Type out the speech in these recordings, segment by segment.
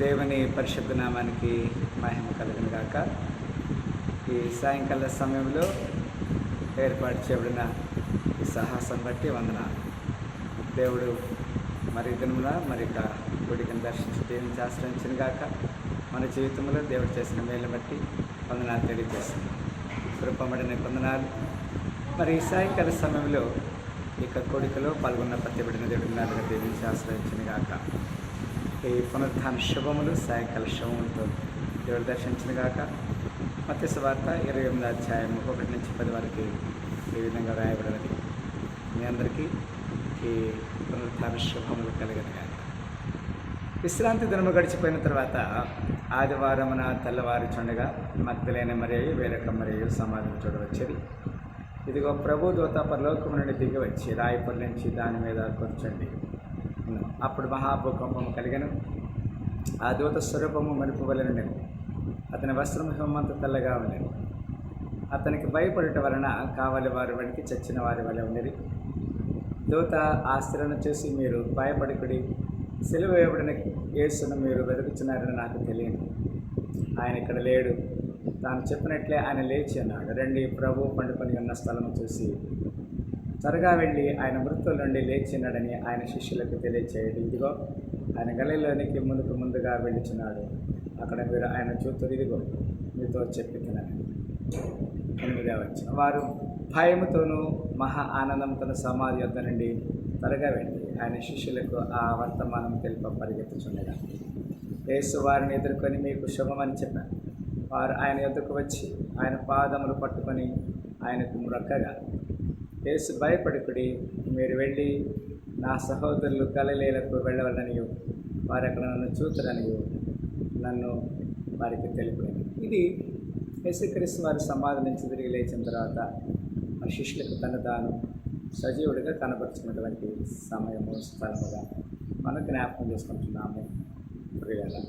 దేవుని పరిశుద్ధ నామానికి మహిమ కలుగును గాక. ఈ సాయంకాల సమయంలో ఏర్పాటు చేయబడిన ఈ సాహసం బట్టి వందనాలు. దేవుడు మరి దినమున మరి గుడిని దర్శించి దేవుని ఆశ్రయించిన గాక. మన జీవితంలో దేవుడు చేసిన మేలు బట్టి వందనాలు తెలియజేస్తుంది. కృపబడిన వందనాలు. మరి ఈ సాయంకాల సమయంలో ఇక కోడికలో పాల్గొన్న ప్రతిబడిన దేవుడినాలుగా దేవుని ఆశ్రయించిన గాక. ఈ పునరుద్ధాన శుభములు సాయంకాల శుభములతో దేవుడు దర్శించిన గాక. మత్తయి సువార్త 28వ అధ్యాయం 1 నుంచి 10 వరకు ఈ విధంగా రాయబడినది. మీ అందరికీ ఈ పునరుద్ధాన శుభములు కలిగిన గాక. విశ్రాంతి దినము గడిచిపోయిన తర్వాత ఆదివారమున తెల్లవారి చుండగా మగ్దలైన మరియు వేరొక మరియు సమాధిని చూడవచ్చేది. ఇదిగో ప్రభు దూత పరలోకము నుండి దిగి వచ్చి రాయిపల్లి నుంచి దాని మీద కూర్చోండి. అప్పుడు మహాభూకంపము కలిగను. ఆ దూత స్వరూపము మెరుపు వలె ఉండెను. అతని వస్త్రము హిమంత తెల్లగా ఉండేది. అతనికి భయపడటం వలన కావలి వారి వెనక్కి చచ్చిన వారి వలె ఉండేది. దూత ఆ స్త్రీలను చూసి, మీరు భయపడికుడి, సిలువ వేయబడిన యేసును మీరు వెతుకుచున్నారని నాకు తెలియదు. ఆయన ఇక్కడ లేడు. తాను చెప్పినట్లే ఆయన లేచి అన్నాడు. రండి, ప్రభు పండుకొని ఉన్న స్థలం చూసి త్వరగా వెళ్ళి ఆయన మృతుల నుండి లేచినాడని ఆయన శిష్యులకు తెలియచేయండి. ఇదిగో ఆయన గలిలోనికి ముందుగా వెళ్ళుచున్నాడు. అక్కడ మీరు ఆయన చూతురు. ఇదిగో మీతో చెప్పుతున్నాను. 8వ వచనం. వారు భయముతోనూ మహా ఆనందంతో సమాధి యొద్ద నుండి త్వరగా వెళ్ళి ఆయన శిష్యులకు ఆ వర్తమానం తెలుప పరిగెత్తుచుండగా యేసు వారిని ఎదుర్కొని, మీకు శుభమని చెప్పాను. వారు ఆయన యొద్దకు వచ్చి ఆయన పాదములు పట్టుకొని ఆయనకు మ్రొక్కగా, యేసు భయపడుకుడి, మీరు వెళ్ళి నా సహోదరులు గలిలయకు వెళ్ళవలనియు వారు అక్కడ నన్ను చూతురనియు నన్ను వారికి తెలిపాను. ఇది యేసుక్రీస్తు వారి సమాధి నుంచి తిరిగి లేచిన తర్వాత మన శిష్యులకు తాను సజీవుడిగా కనపరుచుకున్నటువంటి సమయము, స్థలముగా మనం జ్ఞాపకం చేసుకుంటున్నాము. ప్రియులారా,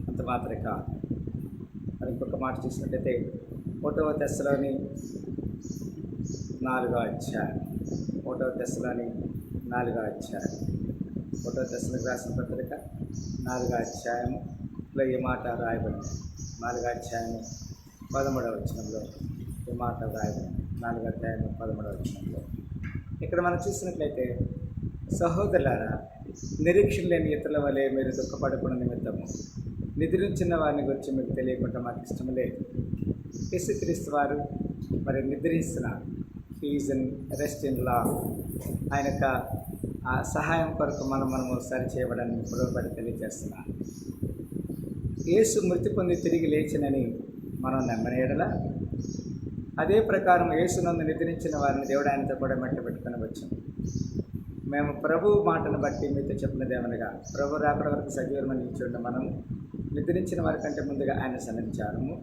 అంత మాత్రమే కాదు. మరి ఇంకొక మాట చూసినట్టయితే 1వ దశలోని 4వ అధ్యాయం 1వ దశలోని 4వ అధ్యాయం 1వ దశలకు రాసిన పత్రిక 4వ అధ్యాయంలో ఈ మాట రాయబడింది. 4వ అధ్యాయం 13వ వచనంలో ఈ మాట రాయబడింది. 4వ అధ్యాయం 13వ వచనంలో ఇక్కడ మనం చూసినట్లయితే, సహోదరులారా, నిరీక్షణ లేని ఇతరుల వలె మీరు దుఃఖపడకుండా నిమిత్తము నిద్రించిన వారిని గురించి మీకు తెలియకుండా మాకు ఇష్టం లేదు. యేసుక్రీస్తు వారు మరి నిద్రిస్తున్నారు. హీఈస్ ఇన్ రెస్ట్ ఇన్ లా. ఆయన యొక్క సహాయం కొరకు మనము సరి చేయబడని పొడవబడి తెలియజేస్తున్నారు. యేసు మృతి పొంది తిరిగి లేచినని మనం నమ్మనేడలా, అదే ప్రకారం యేసునందు నిద్రించిన వారిని దేవుడు ఆయనతో కూడా మెట్ట పెట్టుకొని వచ్చాం. మేము ప్రభు మాటను బట్టి మీతో చెప్పినదేమనగా, ప్రభు రాకడ వరకు సజీవమని నిలిచి మనం నిద్రించిన వారి కంటే ముందుగా ఆయన సన్నిధించారము.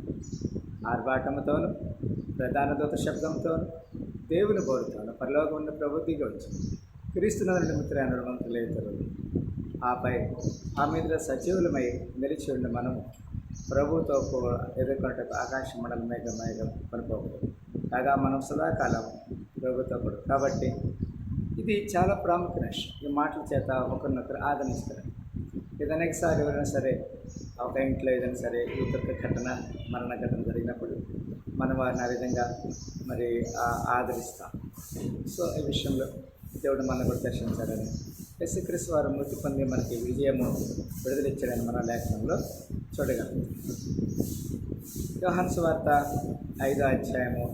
ఆర్భాటముతోను ప్రధాన దూత శబ్దంతోను దేవుని బోరుతోను పరలోకం ఉన్న ప్రభు దిగి వచ్చి క్రీస్తునందు నిమిత్తులైన మంతులైతారు. ఆపై ఆ మీద సజీవులమై నిలిచి ఉండి మనము ప్రభుతో ఎదుర్కొంటకు ఆకాశ మండల మేఘం కొనుకోకూడదు. కాగా మనం సదాకాలం ప్రభుతో కూడా. కాబట్టి ఇది చాలా ప్రాముఖ్యమైన విషయం. ఈ మాటల చేత ఒకరినొకరు ఆదరిస్తారు. ఏదైనా ఒకసారి ఎవరైనా సరే ఒక ఇంట్లో ఏదైనా సరే యుద్ధ ఘటన, మరణ ఘటన జరిగినప్పుడు మనం వారిని ఆ విధంగా మరి ఆదరిస్తాం. సో ఈ విషయంలో దేవుడు మనం కూడా దర్శించాలని, యేసుక్రీస్తు వారు మృతి పొంది మనకి విజయము విడుదలిచ్చాడని మన లేఖనంలో చూడగలం. యోహాను సువార్త 5వ అధ్యాయము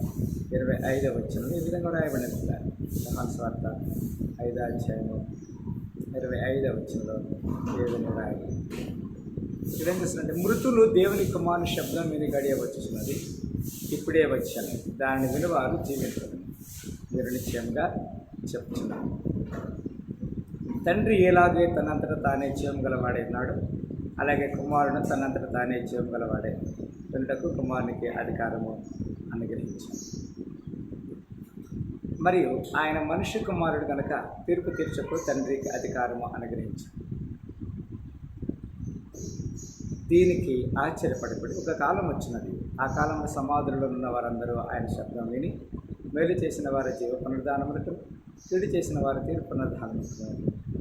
25వ వచనం ఈ విధంగా రాయబడినది. యోహాను సువార్త 5వ అధ్యాయము 25వ వచనంలో ఏ విధంగా రాయబడింది. ఇదేం చేస్తున్నట్టే, మృతులు దేవుని కుమారుని శబ్దం మీద గడియ వచ్చున్నది, ఇప్పుడే వచ్చాను, దానిని వినువారు జీవించదు మీరు నిశ్చయంగా చెప్తున్నాను. తండ్రి ఎలాగే తనంతట తానే జీవం గలవాడే ఉన్నాడు, అలాగే కుమారుడు తనంతట తానే జీవం గలవాడే వినుటకు కుమారునికి అధికారము అనుగ్రహించాడు. మరియు ఆయన మనుష్య కుమారుడు కనుక తీర్పు తీర్చకు తండ్రికి అధికారము అనుగ్రహించాడు. దీనికి ఆశ్చర్యపడిపడి ఒక కాలం వచ్చినది. ఆ కాలంలో సమాధులలో ఉన్న వారందరూ ఆయన శబ్దం విని మేలు చేసిన వారి జీవ పునరుద్ధానములకు, చెడు చేసిన వారి తీర్పు పునరుద్ధానములకు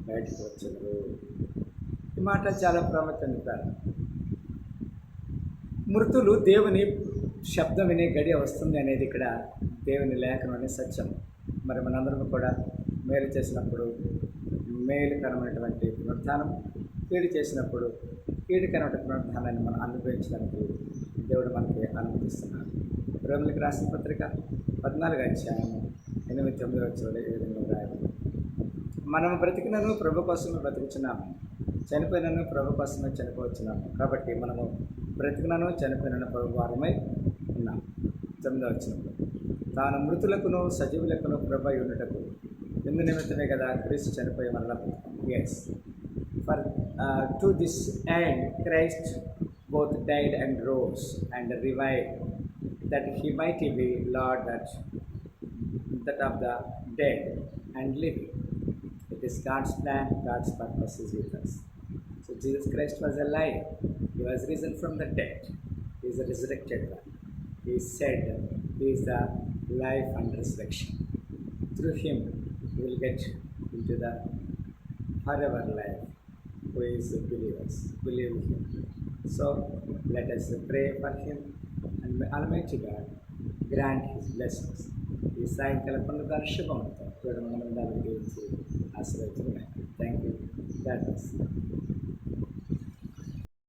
బయటకు వచ్చారు. ఈ మాట చాలా ప్రాముఖ్యత. మృతులు దేవుని శబ్దం వినే గడియ వస్తుంది అనేది ఇక్కడ దేవుని లేఖనం అనే సత్యం. మరి మనందరం కూడా మేలు చేసినప్పుడు మేలుకరమైనటువంటి పునరుద్ధానం, కీడు చేసినప్పుడు కీడుకరమైన పునరుద్ధానాన్ని మనం అనుభవించడానికి దేవుడు మనకి అనుమతిస్తున్నాడు. రోమిలికి రాసిన పత్రిక 14వ అధ్యాయం 8-9 ఈ విధంగా రాయబడింది. మనం బ్రతికినను ప్రభు కోసమే బ్రతుకుచున్నాము, చనిపోయినను ప్రభు కోసమే చనిపోవచ్చున్నాము. కాబట్టి మనము బ్రతికినను చనిపోయినను ప్రభు వారమై ఉన్నాము. 9వ వచనంలో, తాను మృతులకును సజీవులకును ప్రభు అయి ఉండుటకు ఇందు నిమిత్తమే కదా క్రీస్తు చనిపోయి మరలా yes for to this and Christ both died and rose and revived, that he might be Lord that of the dead and living. It is God's plan, God's purpose is with us. So Jesus Christ was alive. He was risen from the dead. He is a resurrected one. He said he is the life and resurrection. Through him we will get into the forever life. Who is believers, believe him. So let us pray for him, and may Almighty God grant his blessings. ఈ సాయంకాల పునరుద్ధాన శుభములతో చూడమని దాని గురించి ఆశీర్వదించున్నాను. Thank you. God bless.